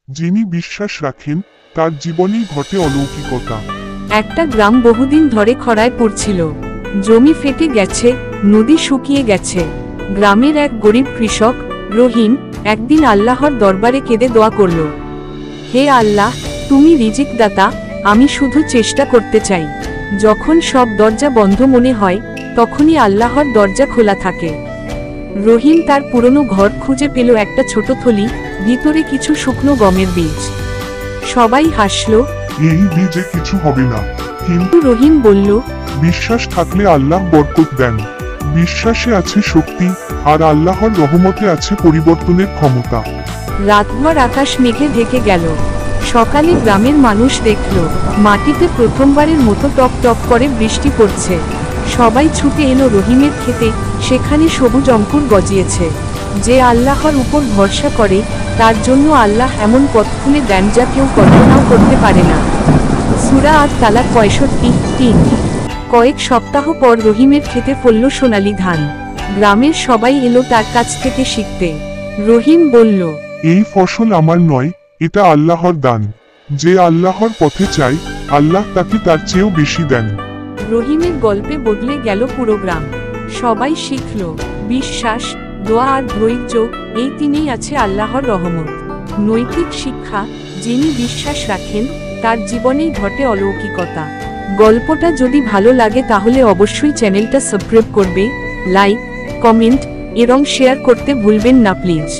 যিনি বিশ্বাস রাখেন তার জীবনেই ঘটে অলৌকিকতা। একটা গ্রাম বহুদিন ধরে খরায় পড়ছিল। জমি ফেটে গেছে, নদী শুকিয়ে গেছে। গ্রামের এক গরিব কৃষক রহিম একদিন আল্লাহর দরবারে কেঁদে দোয়া করল, হে আল্লাহ, তুমি রিজিক দাতা, আমি শুধু চেষ্টা করতে চাই। যখন সব দরজা বন্ধ মনে হয় তখনই আল্লাহর দরজা খোলা থাকে। রহিম তার পুরনো ঘর খুঁজে পেল, একটা ছোট থলি, ভিতরে কিছু শুকনো গমের বীজ। সবাই হাসল, এই বীজে কিছু হবে না, কিন্তু রহিম বলল, বিশ্বাস থাকলে আল্লাহ বরকত দেন। বিশ্বাসে আছে শক্তি, আর আল্লাহর রহমতে আছে পরিবর্তনের ক্ষমতা। রাতভর আকাশ মেঘে ঢেকে গেল। সকালে গ্রামের মানুষ দেখল মাটিতে প্রথমবারের মতো টপ টপ করে বৃষ্টি পড়ছে। সবাই ছুটে এলো রহিমের খেতে, সেখানে সবুজ অঙ্কুর গজিয়েছে। যে আল্লাহর উপর ভরসা করে তার জন্য আল্লাহ এমন পথ খুলে দেন যা কেউ কল্পনাও করতে পারে না। সূরা আত-তালাক 65:3। কয়েক সপ্তাহ পর রহিমের খেতে ফলল সোনালী ধান। গ্রামের সবাই এলো তার কাছ থেকে শিখতে। রহিম বলল, এই ফসল আমার নয়, এটা আল্লাহর দান। যে আল্লাহর পথে চায় আল্লাহ তাকে তার চেয়েও বেশি দেন। রহিমের গল্পে বদলে গেল পুরো গ্রাম। সবাই শিখল বিশ্বাস, দোয়া আর ধৈর্য, এই তিনেই আছে আল্লাহর রহমত। নৈতিক শিক্ষা, যিনি বিশ্বাস রাখেন তার জীবনেই ঘটে অলৌকিকতা। গল্পটা যদি ভালো লাগে তাহলে অবশ্যই চ্যানেলটা সাবস্ক্রাইব করবে, লাইক, কমেন্ট এবং শেয়ার করতে ভুলবেন না প্লিজ।